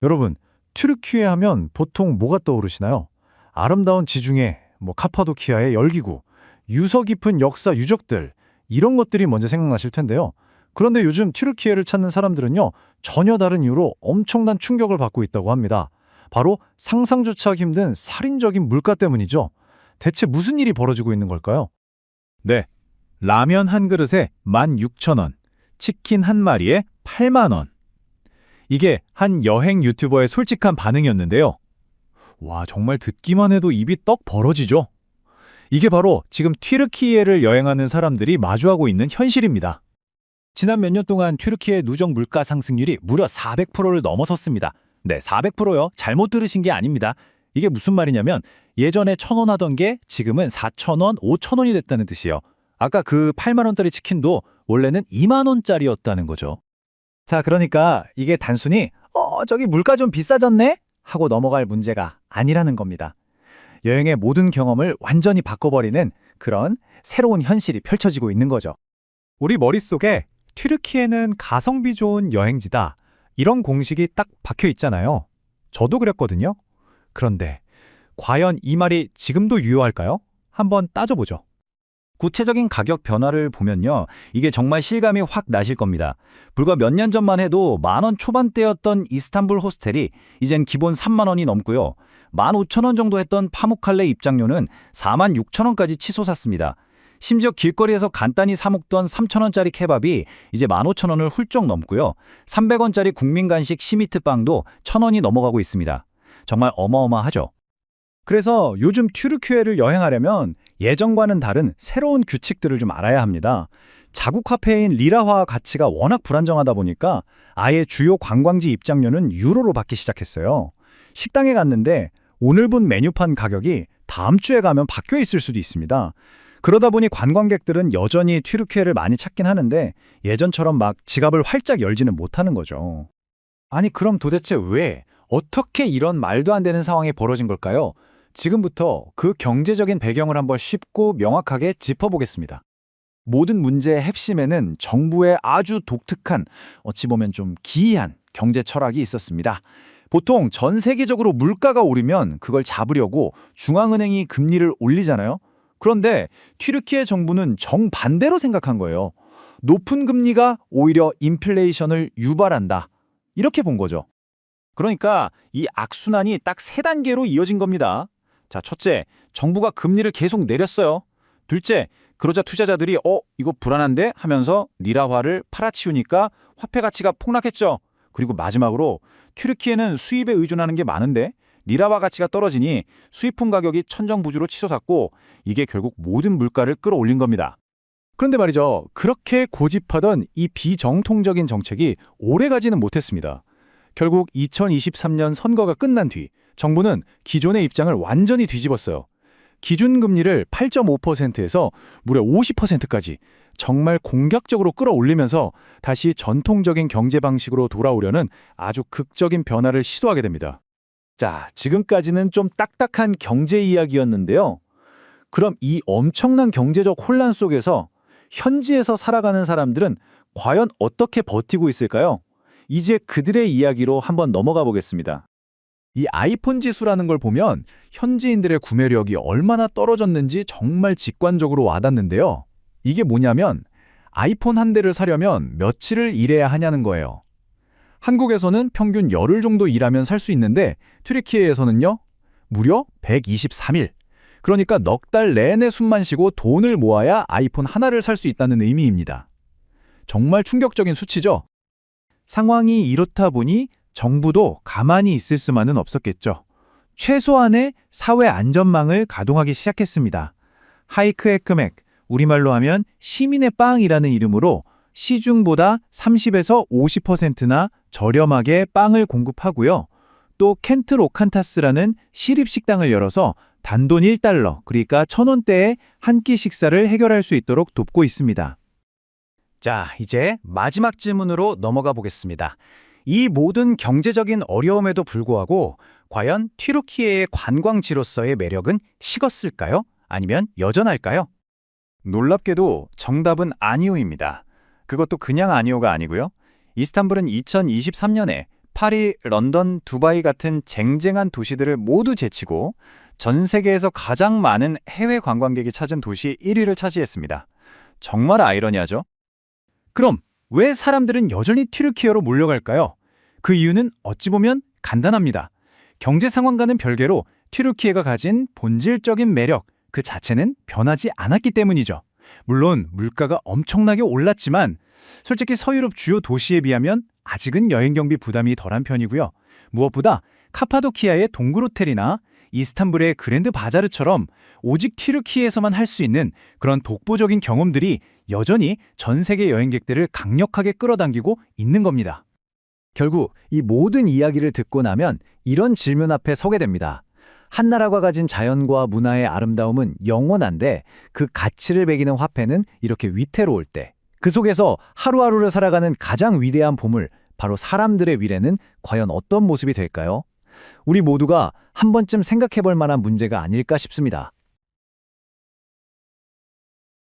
여러분, 튀르키예 하면 보통 뭐가 떠오르시나요? 아름다운 지중해, 카파도키아의 열기구, 유서 깊은 역사 유적들, 이런 것들이 먼저 생각나실 텐데요. 그런데 요즘 튀르키예를 찾는 사람들은요, 전혀 다른 이유로 엄청난 충격을 받고 있다고 합니다. 바로 상상조차 하기 힘든 살인적인 물가 때문이죠. 대체 무슨 일이 벌어지고 있는 걸까요? 네, 라면 한 그릇에 16,000원, 치킨 한 마리에 8만 원. 이게 한 여행 유튜버의 솔직한 반응이었는데요. 와, 정말 듣기만 해도 입이 떡 벌어지죠? 이게 바로 지금 튀르키예를 여행하는 사람들이 마주하고 있는 현실입니다. 지난 몇 년 동안 튀르키예 누적 물가 상승률이 무려 400%를 넘어섰습니다. 네, 400%요. 잘못 들으신 게 아닙니다. 이게 무슨 말이냐면 예전에 1,000원 하던 게 지금은 4,000원, 5,000원이 됐다는 뜻이에요. 아까 그 8만 원짜리 치킨도 원래는 2만 원짜리였다는 거죠. 자, 그러니까 이게 단순히 저기 물가 좀 비싸졌네? 하고 넘어갈 문제가 아니라는 겁니다. 여행의 모든 경험을 완전히 바꿔버리는 그런 새로운 현실이 펼쳐지고 있는 거죠. 우리 머릿속에 튀르키예는 가성비 좋은 여행지다, 이런 공식이 딱 박혀 있잖아요. 저도 그랬거든요. 그런데 과연 이 말이 지금도 유효할까요? 한번 따져보죠. 구체적인 가격 변화를 보면요, 이게 정말 실감이 확 나실 겁니다. 불과 몇 년 전만 해도 10,000원 초반대였던 이스탄불 호스텔이 이젠 기본 3만 원이 넘고요. 15,000원 정도 했던 파묵칼레 입장료는 46,000원까지 치솟았습니다. 심지어 길거리에서 간단히 사 먹던 3,000원짜리 케밥이 이제 15,000원을 훌쩍 넘고요. 300원짜리 국민 간식 시미트 빵도 1,000원이 넘어가고 있습니다. 정말 어마어마하죠. 그래서 요즘 튀르키예를 여행하려면 예전과는 다른 새로운 규칙들을 좀 알아야 합니다. 자국 화폐인 리라화 가치가 워낙 불안정하다 보니까 아예 주요 관광지 입장료는 유로로 받기 시작했어요. 식당에 갔는데 오늘 본 메뉴판 가격이 다음 주에 가면 바뀌어 있을 수도 있습니다. 그러다 보니 관광객들은 여전히 튀르키예를 많이 찾긴 하는데 예전처럼 막 지갑을 활짝 열지는 못하는 거죠. 아니, 그럼 도대체 왜, 어떻게 이런 말도 안 되는 상황이 벌어진 걸까요? 지금부터 그 경제적인 배경을 한번 쉽고 명확하게 짚어보겠습니다. 모든 문제의 핵심에는 정부의 아주 독특한, 어찌 보면 좀 기이한 경제 철학이 있었습니다. 보통 전 세계적으로 물가가 오르면 그걸 잡으려고 중앙은행이 금리를 올리잖아요. 그런데 튀르키예 정부는 정반대로 생각한 거예요. 높은 금리가 오히려 인플레이션을 유발한다, 이렇게 본 거죠. 그러니까 이 악순환이 딱 세 단계로 이어진 겁니다. 자, 첫째, 정부가 금리를 계속 내렸어요. 둘째, 그러자 투자자들이 이거 불안한데 하면서 리라화를 팔아치우니까 화폐 가치가 폭락했죠. 그리고 마지막으로 튀르키예는 수입에 의존하는 게 많은데 리라화 가치가 떨어지니 수입품 가격이 천정부지로 치솟았고, 이게 결국 모든 물가를 끌어올린 겁니다. 그런데 말이죠, 그렇게 고집하던 이 비정통적인 정책이 오래가지는 못했습니다. 결국 2023년 선거가 끝난 뒤 정부는 기존의 입장을 완전히 뒤집었어요. 기준금리를 8.5%에서 무려 50%까지 정말 공격적으로 끌어올리면서 다시 전통적인 경제 방식으로 돌아오려는 아주 극적인 변화를 시도하게 됩니다. 자, 지금까지는 좀 딱딱한 경제 이야기였는데요. 그럼 이 엄청난 경제적 혼란 속에서 현지에서 살아가는 사람들은 과연 어떻게 버티고 있을까요? 이제 그들의 이야기로 한번 넘어가 보겠습니다. 이 아이폰 지수라는 걸 보면 현지인들의 구매력이 얼마나 떨어졌는지 정말 직관적으로 와닿는데요. 이게 뭐냐면 아이폰 한 대를 사려면 며칠을 일해야 하냐는 거예요. 한국에서는 평균 열흘 정도 일하면 살 수 있는데 튀르키예에서는요, 무려 123일. 그러니까 넉 달 내내 숨만 쉬고 돈을 모아야 아이폰 하나를 살 수 있다는 의미입니다. 정말 충격적인 수치죠? 상황이 이렇다 보니 정부도 가만히 있을 수만은 없었겠죠. 최소한의 사회 안전망을 가동하기 시작했습니다. 하이크의 금액, 우리말로 하면 시민의 빵이라는 이름으로 시중보다 30에서 50%나 저렴하게 빵을 공급하고요. 또 켄트 로칸타스라는 시립식당을 열어서 단돈 1달러, 그러니까 1,000원대의 한 끼 식사를 해결할 수 있도록 돕고 있습니다. 자, 이제 마지막 질문으로 넘어가 보겠습니다. 이 모든 경제적인 어려움에도 불구하고 과연 튀르키예의 관광지로서의 매력은 식었을까요? 아니면 여전할까요? 놀랍게도 정답은 아니오입니다. 그것도 그냥 아니오가 아니고요. 이스탄불은 2023년에 파리, 런던, 두바이 같은 쟁쟁한 도시들을 모두 제치고 전 세계에서 가장 많은 해외 관광객이 찾은 도시 1위를 차지했습니다. 정말 아이러니하죠? 그럼 왜 사람들은 여전히 튀르키예로 몰려갈까요? 그 이유는 어찌 보면 간단합니다. 경제 상황과는 별개로 튀르키예가 가진 본질적인 매력 그 자체는 변하지 않았기 때문이죠. 물론 물가가 엄청나게 올랐지만 솔직히 서유럽 주요 도시에 비하면 아직은 여행 경비 부담이 덜한 편이고요. 무엇보다 카파도키아의 동굴 호텔이나 이스탄불의 그랜드 바자르처럼 오직 튀르키예에서만 할 수 있는 그런 독보적인 경험들이 여전히 전 세계 여행객들을 강력하게 끌어당기고 있는 겁니다. 결국 이 모든 이야기를 듣고 나면 이런 질문 앞에 서게 됩니다. 한 나라가 가진 자연과 문화의 아름다움은 영원한데 그 가치를 매기는 화폐는 이렇게 위태로울 때 그 속에서 하루하루를 살아가는 가장 위대한 보물, 바로 사람들의 미래는 과연 어떤 모습이 될까요? 우리 모두가 한 번쯤 생각해 볼 만한 문제가 아닐까 싶습니다.